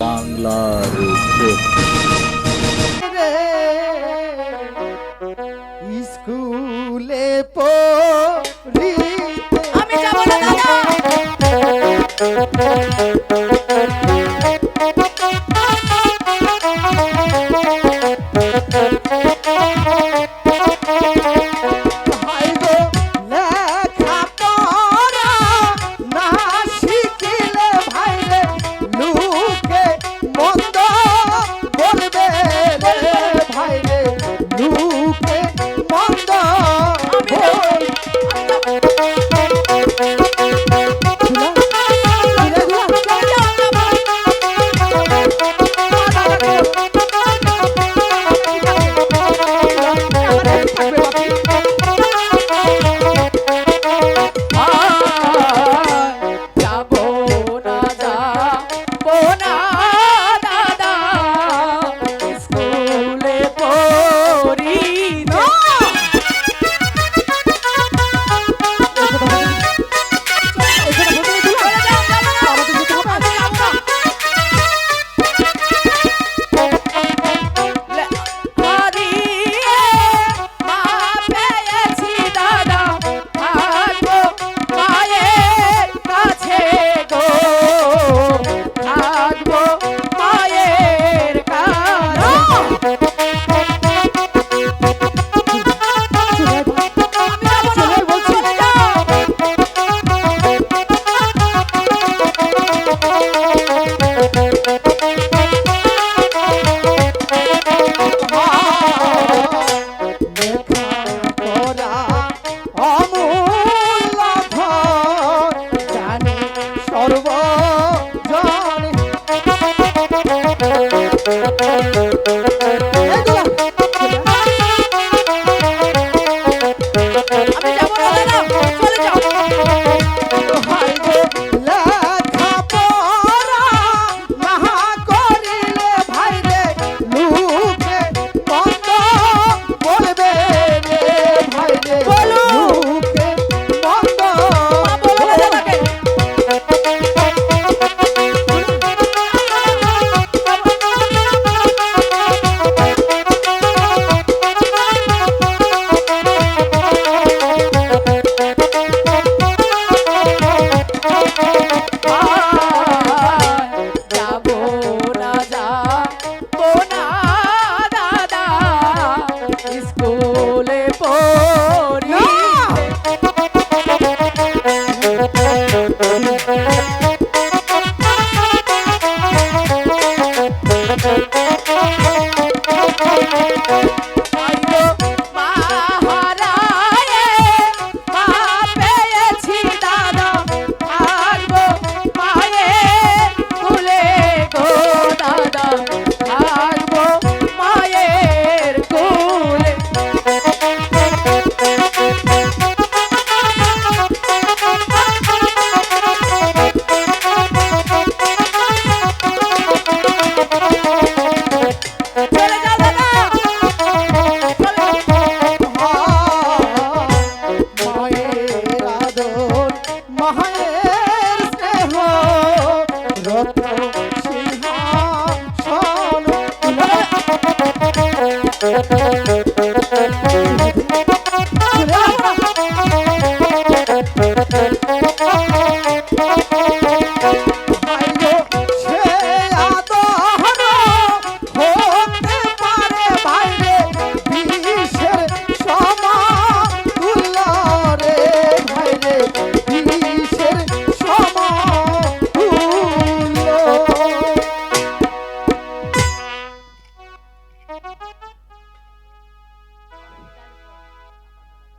বাংলার স্কুলে পড়ি আমি যাব না দাদা।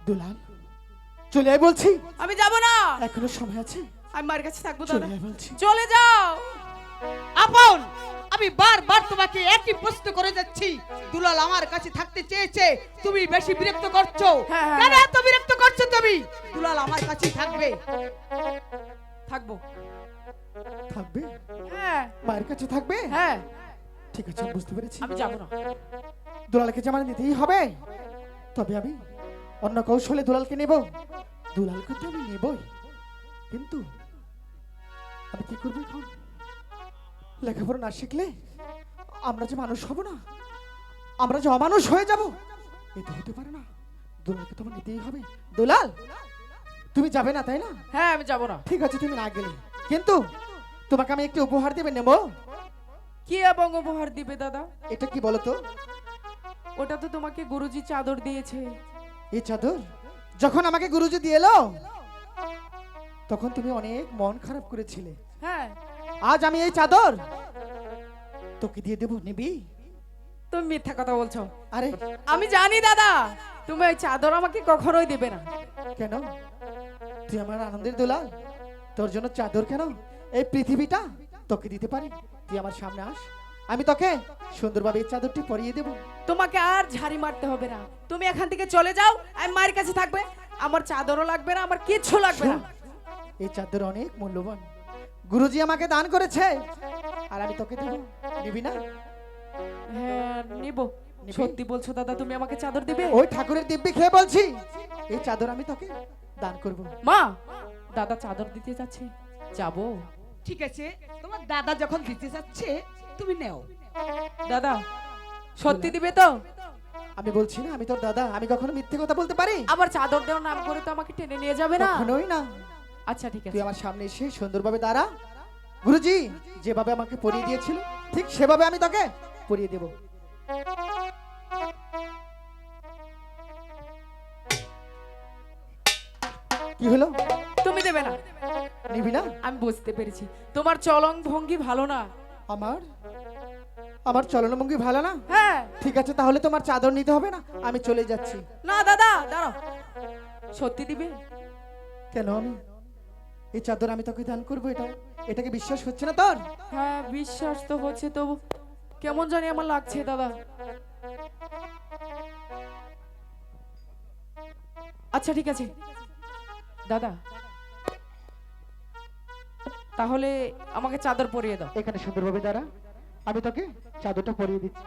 দুলাল চলে আয় বলছি। আমি যাব না, এখনো সময় আছে। আমি মার কাছে থাকবো দাদা। চলে আয় বলছি। চলে যাও। আপন, আমি বারবার তোমাকে একই প্রশ্ন করে যাচ্ছি। দুলাল আমার কাছে থাকতে চেয়েছে, তুমি বেশি বিরক্ত করছো। হ্যাঁ, কেন এত বিরক্ত করছো তুমি? দুলাল আমার কাছেই থাকবে। থাকবো। থাকবে? হ্যাঁ মায়ের কাছে থাকবে? হ্যাঁ। ঠিক আছে, আমি বুঝতে পেরেছি। আমি যাব না। দুলালকে জামানে নিতেই হবে। তবে আমি অন্য কৌশলে দুলালকে নেব। দুলালকে তো আমি নেবই, কিন্তু আমি কি করবো এখন? লেখাপড়া না শিখলে আমরা যে মানুষ হব না, আমরা যে অমানুষ হয়ে যাব, এটা হতে পারে না। দুলালকে তোমার নিতেই হবে। দুলাল, তুমি যাবে না তাই না? হ্যাঁ আমি যাব না। ঠিক আছে, তুমি না গেলে কিন্তু তোমাকে আমি একটি উপহার দেবে, নেব। কি এবং উপহার দিবে দাদা? এটা কি বলো তো? ওটা তো তোমাকে গুরুজি চাদর দিয়েছে। এই চাদর যখন আমাকে গুরুজি দিয়ে এলো, তখন তুমি অনেক মন খারাপ করেছিলে। হ্যাঁ আজ আমি এই চাদর তোকে দিয়ে দেবো, নিবি? তুমি মিথ্যা কথা বলছো। আরে আমি জানি দাদা তুমি ওই চাদর আমাকে কখনোই দেবে না। কেন? তুই আমার আনন্দের দুলাল, তোর জন্য চাদর কেন এই পৃথিবীটা তোকে দিতে পারি। তুই আমার সামনে আস, আমি তোকে সুন্দরভাবে এই চাদরটি পরিয়ে দেবো। তোমাকে আর ঝাড়ি মারতে হবে না, তুমি এখান থেকে চলে যাও। আমি মায়ের কাছে থাকবে, আমার চাদরও লাগবে না, আমার কিচ্ছু লাগবে না। এই চাদর অনেক মূল্যবান, গুরুজি আমাকে দান করেছে, আর আমি তোকে দেবো, নিবি না? হ্যাঁ নিব। নিবি? সত্যি বলছো দাদা তুমি আমাকে চাদর দিবে? ওই ঠাকুরের দিব্যি খেয়ে বলছি, এই চাদর আমি তোকে দান করব। মা, দাদা চাদর দিতে যাচ্ছে, যাবো। ঠিক আছে, তোমার দাদা যখন দিতে যাচ্ছে তুমি নেও। দাদা সত্যি দিবে তো? আমি বলছি না আমি তোর দাদা, আমি কখনো মিথ্যে কথা বলতে পারি? আবার চাদর দেওয়ার নাম করে তো আমাকে টেনে নিয়ে যাবে না। কখনোই না। আচ্ছা ঠিক তুই আছে। আমার সামনে এসে সুন্দরভাবে দাঁড়া, গুরুজি যেভাবে আমাকে পরিয়ে দিয়েছিল ঠিক সেভাবে আমি তোকে পরিয়ে দেব। কি হলো? তুমি দেবে না? নিবি না? আমি বুঝতে পেরেছি তোমার চলন ভঙ্গি ভালো না। আমার আমার চলনভঙ্গি ভালো না? হ্যাঁ। ঠিক আছে, তাহলে তোমার চাদর নিতে হবে না, আমি চলে যাচ্ছি। না দাদা দাঁড়াও, সত্যি দিবে? কেন? আমি এই চাদর আমি তোকে দান করবো, এটাকে বিশ্বাস হচ্ছে না তোর? হ্যাঁ বিশ্বাস তো হচ্ছে, তবু কেমন জানি আমার লাগছে দাদা। আচ্ছা ঠিক আছে দাদা, তাহলে আমাকে চাদর পরিয়ে দাও। এখানে সুন্দরভাবে দাঁড়া, আমি তোকে চাদরটা পরিয়ে দিচ্ছি।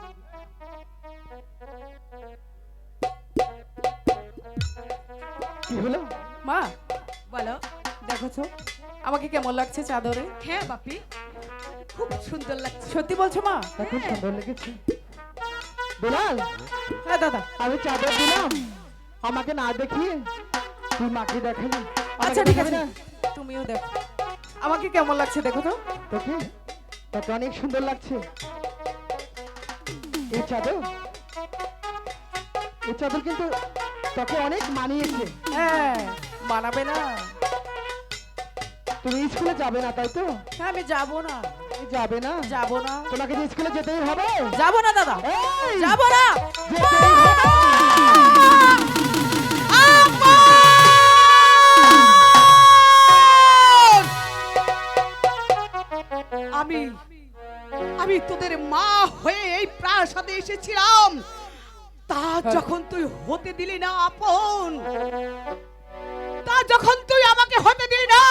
কি হলো? মা বলো। দেখছো আমাকে কেমন লাগছে চাদরে? হ্যাঁ বাপি, খুব সুন্দর লাগছে। সত্যি বলছো মা? এখন সুন্দর লেগেছে। দুলাল, হ্যাঁ দাদা। আমি চাদর দিলাম, আমাকে না দেখিয়ে তুই মাকে দেখালি। আমাকে আচ্ছা ঠিক দেখাবি আছে, না? তুমিও দেখো আমাকে কেমন লাগছে, দেখো তো। তোকে তোকে অনেক সুন্দর লাগছে। এই চাদর কিন্তু তোকে অনেক মানিয়েছে। হ্যাঁ মানাবে না? তুমি স্কুলে যাবে না তাই তো? হ্যাঁ আমি যাবো না। এই যাবে না? যাবো না, তোমাকে যে স্কুলে যেতেই হবে। যাবো না দাদা, এই, যাবো না। যেতেই হবে। আমি আমি তোদের মা হয়ে এই প্রাসাদে এসেছিলাম, তা যখন তুই হতে দিলি না আপন, তা যখন তুই আমাকে হতে দিলি না,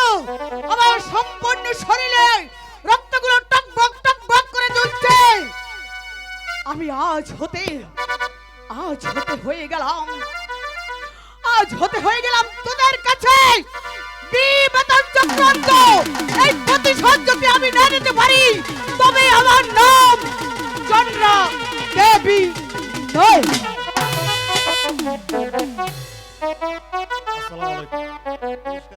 আমার সম্পূর্ণ শরীরে রক্তগুলো টকবক করে জ্বলছে। আমি আজ হতে হয়ে গেলাম তোদের কাছে বিবেচন চক্রান্ত। এই প্রতিশোধ যদি আমি না নিতে পারি, তবে আমার নাম চন্দ্রা দেবী নয়। আসসালামু আলাইকুম।